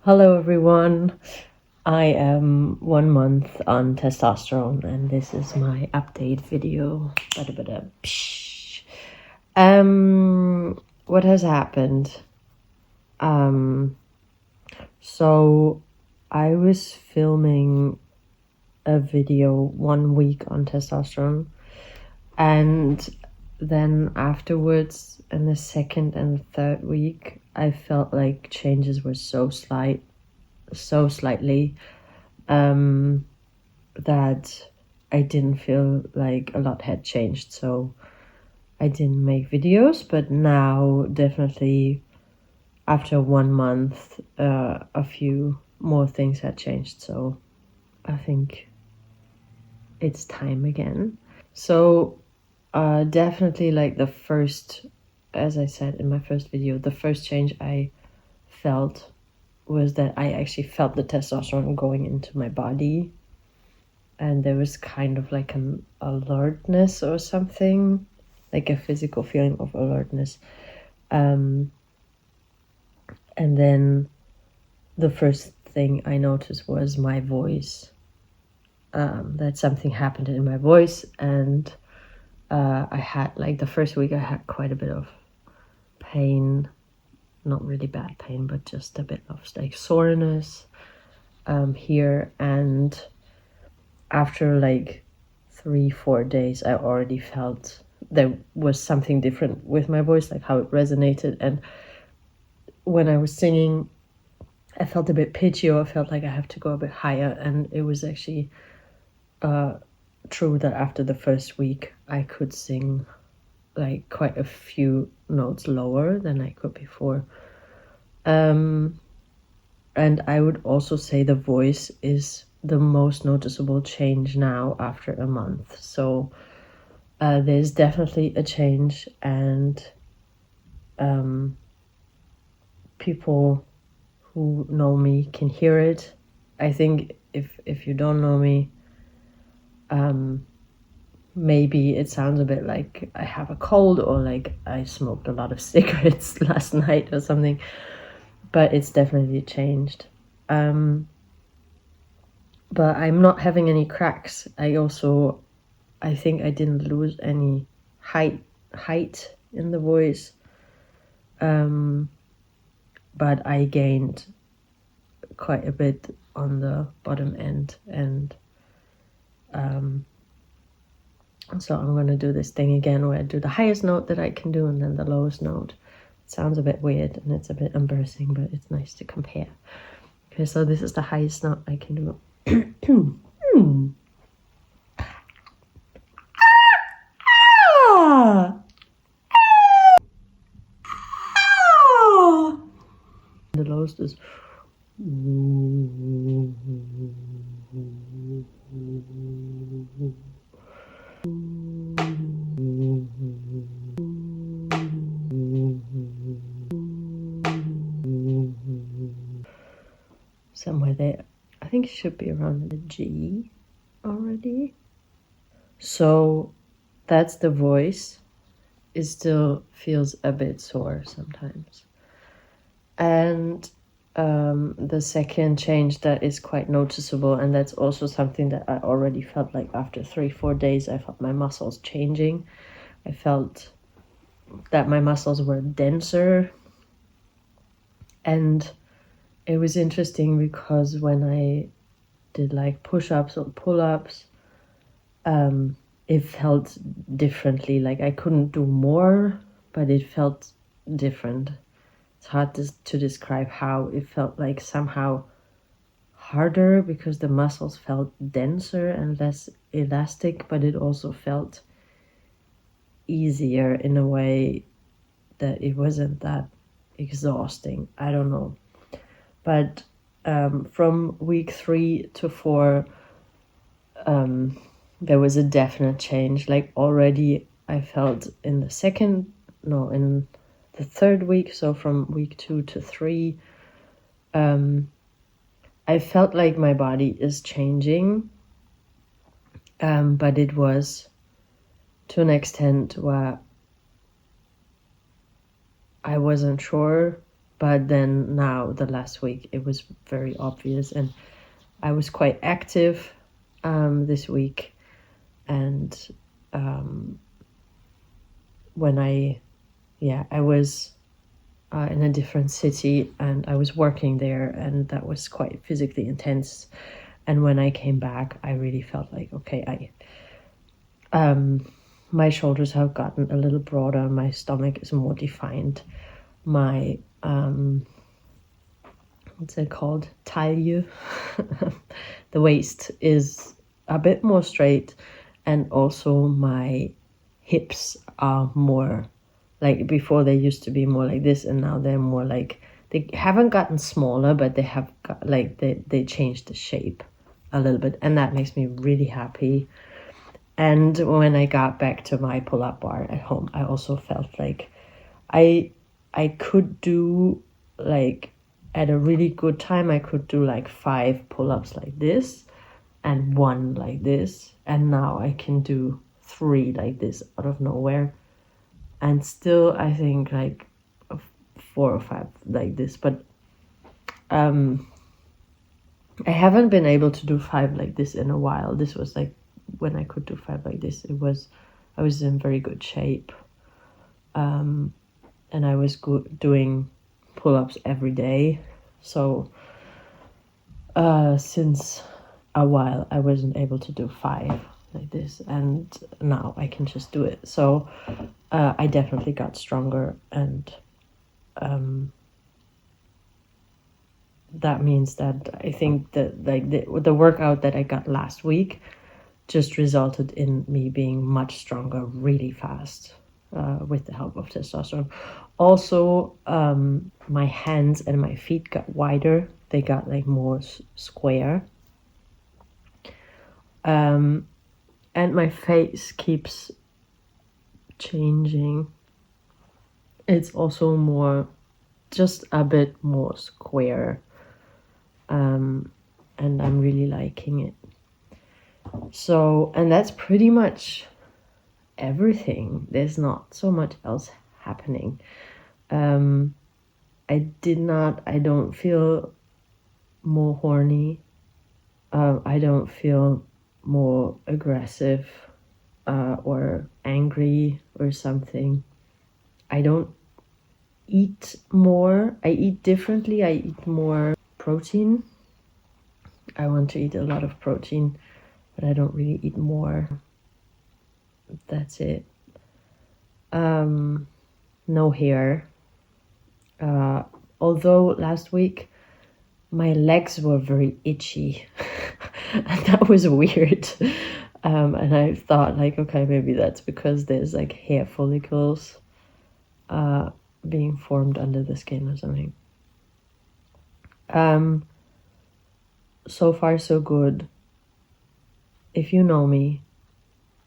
Hello everyone, I am 1 month on testosterone and this is my update video. Psh. What has happened? So I was filming a video 1 week on testosterone, and then afterwards in the second and third week I felt like changes were so slightly that I didn't feel like a lot had changed, so I didn't make videos. But now, definitely after 1 month, a few more things had changed, so I think it's time again. So definitely, like the first, as I said in my first video, the first change I felt was that I actually felt the testosterone going into my body, and there was kind of like an alertness or something, like a physical feeling of alertness. And then the first thing I noticed was my voice, that something happened in my voice. And I had, like, the first week I had quite a bit of pain, not really bad pain, but just a bit of like soreness here. And after like 3-4 days, I already felt there was something different with my voice, like how it resonated. And when I was singing, I felt a bit pitchy, or I felt like I have to go a bit higher. And it was actually true that after the first week, I could sing like quite a few notes lower than I could before. And I would also say the voice is the most noticeable change now after a month. So there's definitely a change, and people who know me can hear it. I think if you don't know me, maybe it sounds a bit like I have a cold, or like I smoked a lot of cigarettes last night or something, but it's definitely changed. But I'm not having any cracks. I think I didn't lose any height in the voice, but I gained quite a bit on the bottom end. And so I'm going to do this thing again where I do the highest note that I can do and then the lowest note. It sounds a bit weird and it's a bit embarrassing, but it's nice to compare. Okay, so this is the highest note I can do. The lowest is somewhere there. I think it should be around the G already. So that's the voice. It still feels a bit sore sometimes. And the second change that is quite noticeable, and that's also something that I already felt like after 3-4 days, I felt my muscles changing. I felt that my muscles were denser. And it was interesting because when I did like push-ups or pull-ups, it felt differently. Like I couldn't do more, but it felt different. It's hard to describe how it felt, like somehow harder because the muscles felt denser and less elastic, but it also felt easier in a way that it wasn't that exhausting. I don't know. But from week 3 to 4, there was a definite change. Like already I felt in the third week, so from week 2 to 3, I felt like my body is changing, but it was to an extent where I wasn't sure, But then now the last week it was very obvious, and I was quite active this week. And when I was in a different city, and I was working there, and that was quite physically intense. And when I came back, I really felt like, okay, my shoulders have gotten a little broader, my stomach is more defined, my what's it called, taille, the waist is a bit more straight, and also my hips are more like, before they used to be more like this, and now they're more like, they haven't gotten smaller, but they have got like, they changed the shape a little bit, and that makes me really happy. And when I got back to my pull-up bar at home, I also felt like I could do, like, at a really good time, I could do like 5 pull-ups like this and 1 like this, and now I can do 3 like this out of nowhere, and still I think like 4 or 5 like this. But I haven't been able to do 5 like this in a while. This was like when I could do 5 like this. I was in very good shape, and I was doing pull-ups every day. So since a while I wasn't able to do 5 like this, and now I can just do it. So I definitely got stronger, and that means that I think that like the workout that I got last week just resulted in me being much stronger really fast, with the help of testosterone. Also, my hands and my feet got wider. They got like more square. And my face keeps changing. It's also more, just a bit more square. And I'm really liking it. So, and that's pretty much everything. There's not so much else happening. I don't feel more horny. I don't feel more aggressive or angry or something. I don't eat more. I eat differently. I eat more protein. I want to eat a lot of protein, but I don't really eat more. That's it. No hair. Although last week my legs were very itchy, and that was weird. And I thought like, okay, maybe that's because there's like hair follicles being formed under the skin or something. So far so good. If you know me,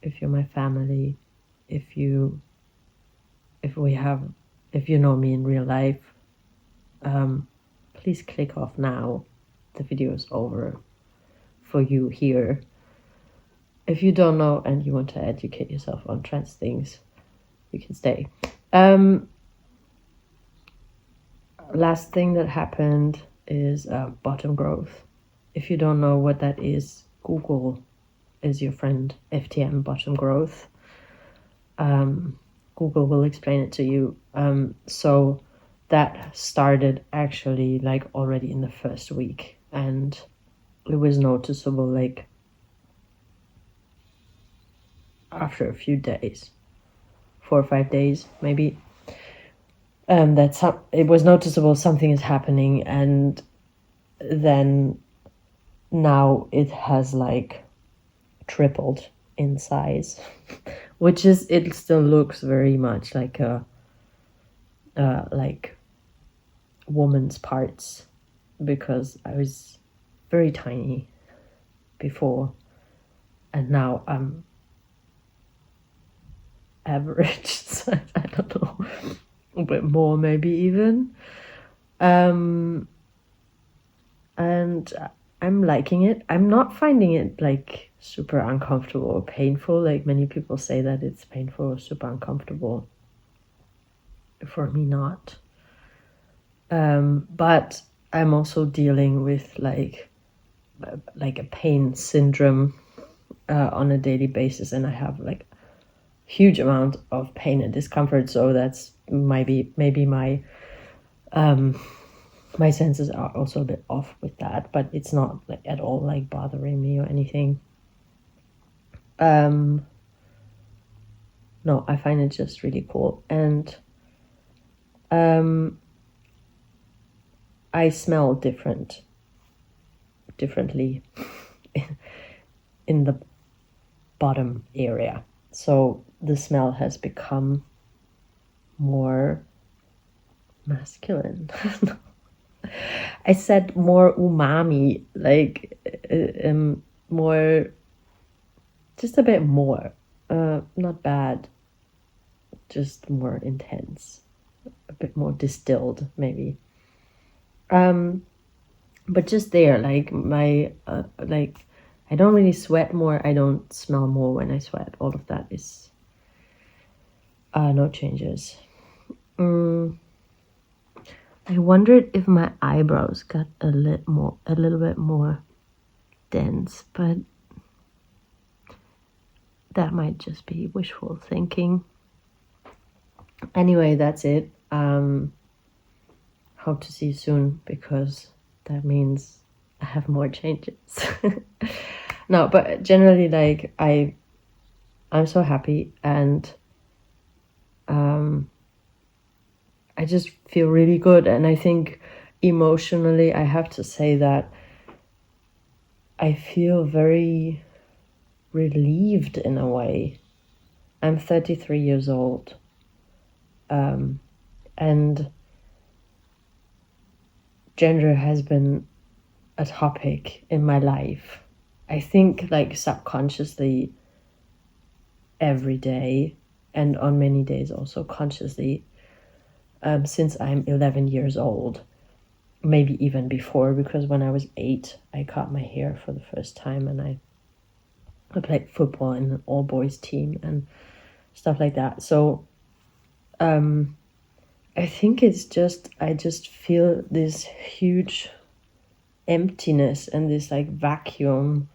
if you're my family, if you know me in real life, please click off now. The video is over for you here. If you don't know and you want to educate yourself on trans things, you can stay. Last thing that happened is bottom growth. If you don't know what that is, Google is your friend. FTM bottom growth. Google will explain it to you. So that started actually like already in the first week, and it was noticeable like after a few days, 4 or 5 days maybe. It was noticeable something is happening, and then now it has like tripled in size, which is, it still looks very much like a like woman's parts, because I was very tiny before, and now I'm average. So I don't know, a bit more maybe even. And I'm liking it. I'm not finding it like super uncomfortable or painful. Like many people say that it's painful or super uncomfortable. For me, not. But I'm also dealing with like a pain syndrome on a daily basis, and I have like huge amount of pain and discomfort. So that's maybe my my senses are also a bit off with that, but it's not like at all like bothering me or anything. No, I find it just really cool. And I smell differently in the bottom area. So the smell has become more masculine. I said more umami, like more, just a bit more. Not bad, just more intense, a bit more distilled, maybe. But just there, like my like I don't really sweat more. I don't smell more when I sweat. All of that is no changes. I wondered if my eyebrows got a little bit more dense, but that might just be wishful thinking. Anyway, that's it. Hope to see you soon, because that means I have more changes. No, but generally, like I'm so happy, and I just feel really good. And I think emotionally, I have to say that I feel very relieved in a way. I'm 33 years old, and gender has been a topic in my life. I think like subconsciously every day, and on many days also consciously, since I'm 11 years old, maybe even before, because when I was 8, I cut my hair for the first time, and I played football in an all-boys team and stuff like that. So I think it's just, I just feel this huge emptiness and this like vacuum,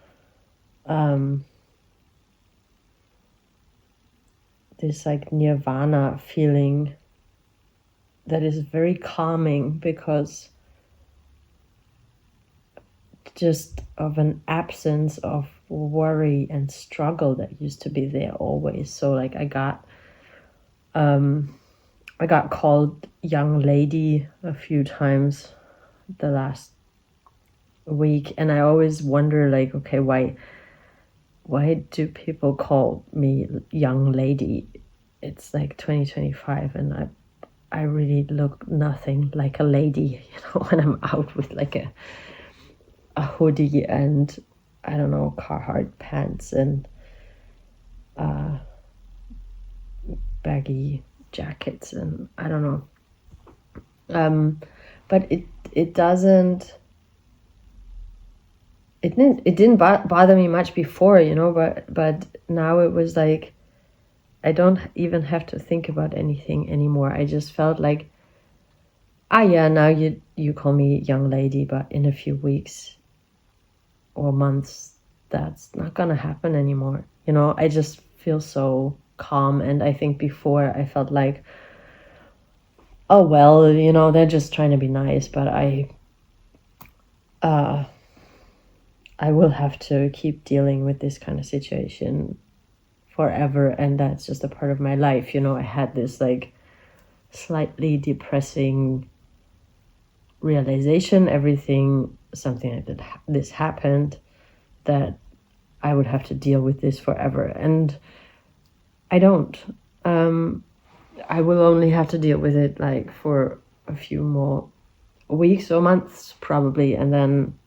this like nirvana feeling that is very calming, because just of an absence of worry and struggle that used to be there always. So like I got called young lady a few times the last week, and I always wonder, like, okay, why do people call me young lady? It's like 2025, and I really look nothing like a lady, when I'm out with like a hoodie and I don't know, Carhartt pants and baggy jackets, and I don't know. But it doesn't. It didn't bother me much before, but now it was like I don't even have to think about anything anymore. I just felt like, yeah, now you call me young lady, but in a few weeks or months, that's not gonna happen anymore. I just feel so calm. And I think before I felt like, oh well, they're just trying to be nice, but I will have to keep dealing with this kind of situation forever, and that's just a part of my life. I had this like slightly depressing realization, something like that, this happened, that I would have to deal with this forever, and I don't. I will only have to deal with it like for a few more weeks or months probably, and then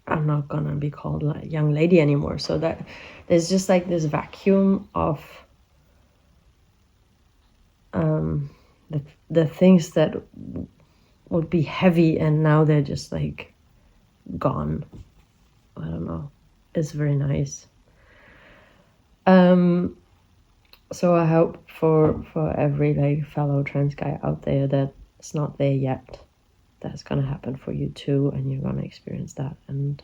I'm not gonna be called like young lady anymore. So that there's just like this vacuum of the things that would be heavy, and now they're just like gone. I don't know. It's very nice. So I hope for every like fellow trans guy out there that it's not there yet, that's gonna happen for you too, and you're gonna experience that, and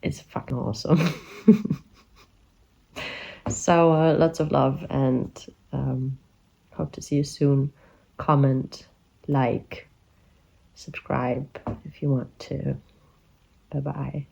it's fucking awesome. So lots of love, and hope to see you soon. Comment, like, subscribe if you want to. Bye bye.